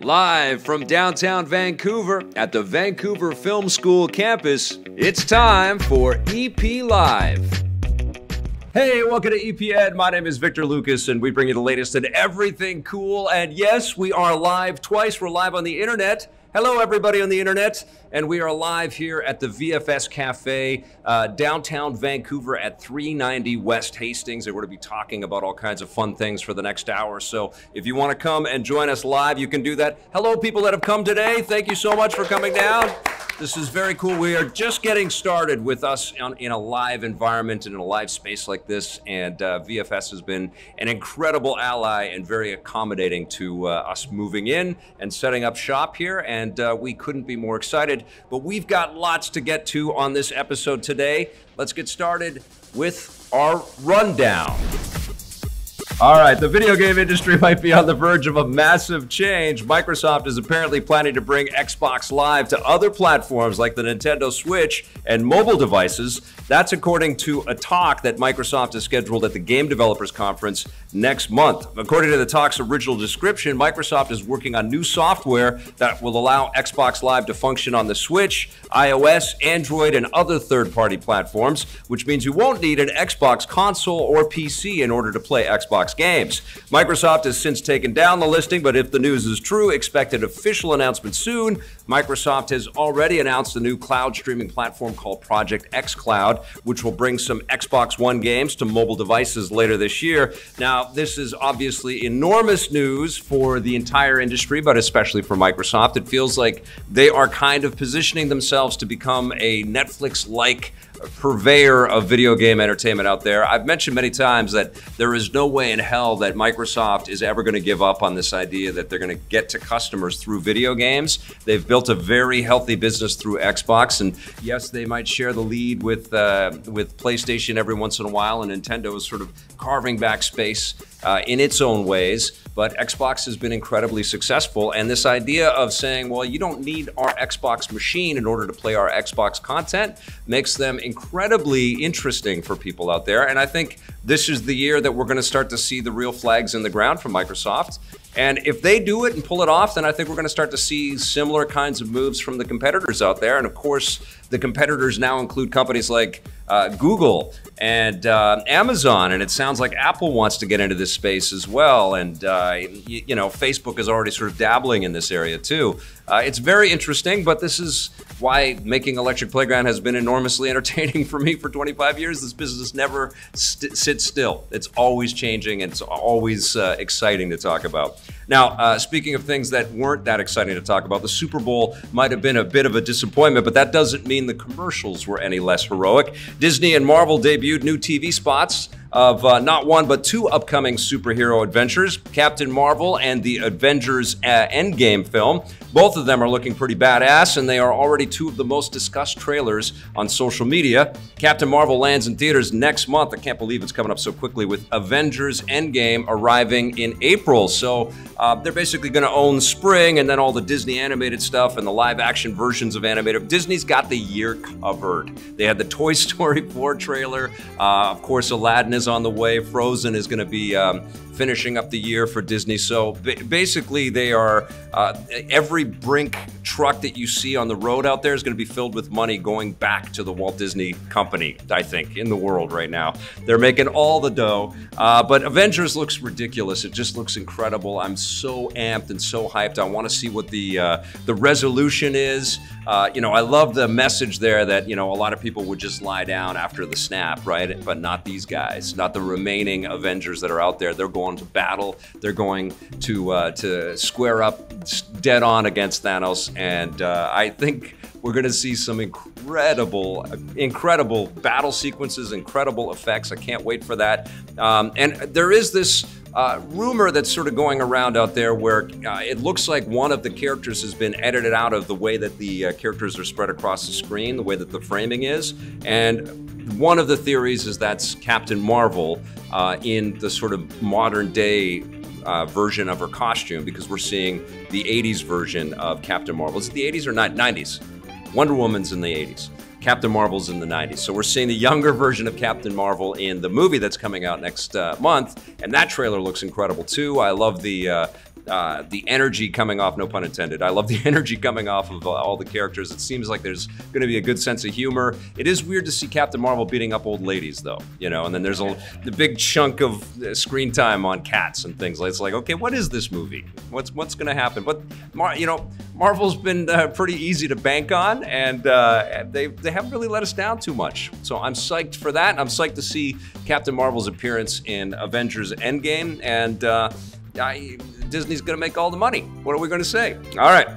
Live from downtown Vancouver at the Vancouver Film School campus, it's time for EP Live. Hey, welcome to EP Ed. My name is Victor Lucas, and we bring you the latest in everything cool. And yes, we are live twice. We're live on the internet. Hello, everybody on the internet. And we are live here at the VFS Cafe, downtown Vancouver at 390 West Hastings. And we're going to be talking about all kinds of fun things for the next hour. So if you want to come and join us live, you can do that. Hello, people that have come today. Thank you so much for coming down. This is very cool. We are just getting started with us in a live environment and in a live space like this. And VFS has been an incredible ally and very accommodating to us moving in and setting up shop here. And we couldn't be more excited. But we've got lots to get to on this episode today. Let's get started with our rundown. All right, the video game industry might be on the verge of a massive change. Microsoft is apparently planning to bring Xbox Live to other platforms like the Nintendo Switch and mobile devices. That's according to a talk that Microsoft has scheduled at the Game Developers Conference next month. According to the talk's original description, Microsoft is working on new software that will allow Xbox Live to function on the Switch, iOS, Android, and other third-party platforms, which means you won't need an Xbox console or PC in order to play Xbox games. Microsoft has since taken down the listing, but if the news is true, expect an official announcement soon. Microsoft has already announced a new cloud streaming platform called Project xCloud, which will bring some Xbox One games to mobile devices later this year. Now, this is obviously enormous news for the entire industry, but especially for Microsoft. It feels like they are kind of positioning themselves to become a Netflix-like purveyor of video game entertainment out there. I've mentioned many times that there is no way in hell that Microsoft is ever going to give up on this idea that they're going to get to customers through video games. They've built a very healthy business through Xbox, and yes, they might share the lead with PlayStation every once in a while, and Nintendo is sort of carving back space in its own ways. But Xbox has been incredibly successful, and this idea of saying, well, you don't need our Xbox machine in order to play our Xbox content makes them incredibly interesting for people out there. And I think this is the year that we're going to start to see the real flags in the ground from Microsoft. And if they do it and pull it off, then I think we're going to start to see similar kinds of moves from the competitors out there. And of course, the competitors now include companies like Google and Amazon, and it sounds like Apple wants to get into this space as well. And you know, Facebook is already sort of dabbling in this area too. It's very interesting, but this is why making Electric Playground has been enormously entertaining for me for 25 years. This business never sits still. It's always changing, and it's always exciting to talk about. Now, speaking of things that weren't that exciting to talk about, the Super Bowl might have been a bit of a disappointment, but that doesn't mean the commercials were any less heroic. Disney and Marvel debuted new TV spots of not one, but two upcoming superhero adventures, Captain Marvel and the Avengers Endgame film. Both of them are looking pretty badass, and they are already two of the most discussed trailers on social media. Captain Marvel lands in theaters next month. I can't believe it's coming up so quickly, with Avengers Endgame arriving in April. So they're basically going to own spring, and then all the Disney animated stuff and the live action versions of animated. Disney's got the year covered. They had the Toy Story 4 trailer. Of course, Aladdin is on the way. Frozen is going to be finishing up the year for Disney. So basically, they are every Brink truck that you see on the road out there is going to be filled with money going back to the Walt Disney Company, I think, in the world right now. They're making all the dough. But Avengers looks ridiculous. It just looks incredible. I'm so amped and so hyped. I want to see what the resolution is. You know, I love the message there that, you know, a lot of people would just lie down after the snap, right? But not these guys, not the remaining Avengers that are out there. They're going to battle. They're going to square up dead on against Thanos. And I think we're going to see some incredible battle sequences, incredible effects. I can't wait for that. And there is this rumor that's sort of going around out there where it looks like one of the characters has been edited out of the way that the characters are spread across the screen, the way that the framing is. And one of the theories is that's Captain Marvel in the sort of modern day version of her costume, because we're seeing the 80s version of Captain Marvel. Is it the 80s or 90s? Wonder Woman's in the 80s. Captain Marvel's in the 90s. So we're seeing the younger version of Captain Marvel in the movie that's coming out next month, and that trailer looks incredible too. I love the the energy coming off, no pun intended. I love the energy coming off of all the characters. It seems like there's going to be a good sense of humor. It is weird to see Captain Marvel beating up old ladies, though, you know, and then there's the big chunk of screen time on cats and things. It's like, okay, what is this movie? What's going to happen? But, you know, Marvel's been pretty easy to bank on, and they haven't really let us down too much. So I'm psyched for that. I'm psyched to see Captain Marvel's appearance in Avengers Endgame, and Disney's going to make all the money. What are we going to say? All right.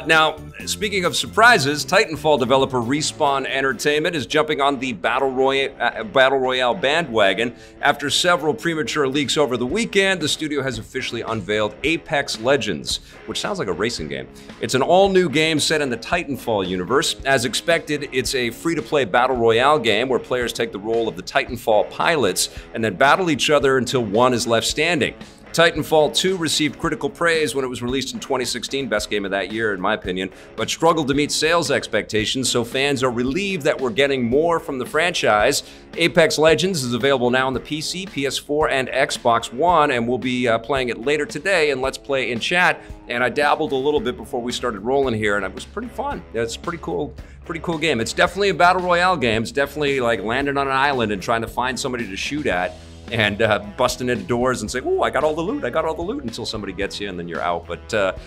Now, speaking of surprises, Titanfall developer Respawn Entertainment is jumping on the Battle Royale bandwagon. After several premature leaks over the weekend, the studio has officially unveiled Apex Legends, which sounds like a racing game. It's an all-new game set in the Titanfall universe. As expected, it's a free-to-play Battle Royale game where players take the role of the Titanfall pilots and then battle each other until one is left standing. Titanfall 2 received critical praise when it was released in 2016, best game of that year in my opinion, but struggled to meet sales expectations, so fans are relieved that we're getting more from the franchise. Apex Legends is available now on the PC, PS4, and Xbox One, and we'll be playing it later today in Let's Play in Chat, and I dabbled a little bit before we started rolling here, and it was pretty fun. It's a pretty cool game. It's definitely a Battle Royale game. It's definitely like landing on an island and trying to find somebody to shoot at, and busting into doors and say, "Oh, I got all the loot, I got all the loot," until somebody gets you and then you're out. But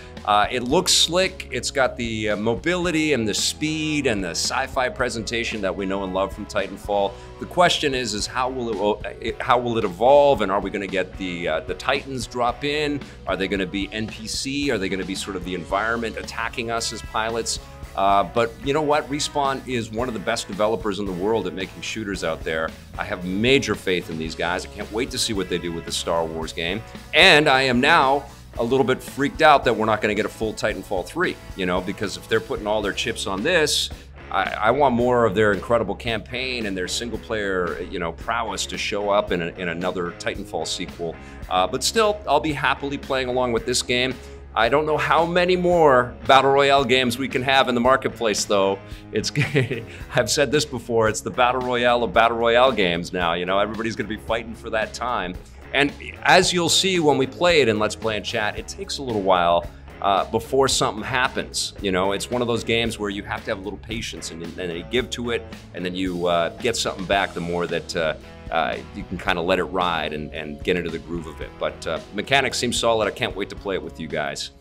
it looks slick. It's got the mobility and the speed and the sci-fi presentation that we know and love from Titanfall. The question is how will it evolve, and are we going to get the Titans drop in? Are they going to be NPC? Are they going to be sort of the environment attacking us as pilots? But you know what? Respawn is one of the best developers in the world at making shooters out there. I have major faith in these guys. I can't wait to see what they do with the Star Wars game. And I am now a little bit freaked out that we're not going to get a full Titanfall 3, you know, because if they're putting all their chips on this, I want more of their incredible campaign and their single-player, you know, prowess to show up in another Titanfall sequel. But still, I'll be happily playing along with this game. I don't know how many more Battle Royale games we can have in the marketplace, though. I've said this before, it's the Battle Royale of Battle Royale games now. You know, everybody's going to be fighting for that time. And as you'll see when we play it in Let's Play and Chat, it takes a little while before something happens. You know, it's one of those games where you have to have a little patience, and then you give to it, and then you get something back the more that you can kind of let it ride and get into the groove of it. But mechanics seem solid. I can't wait to play it with you guys.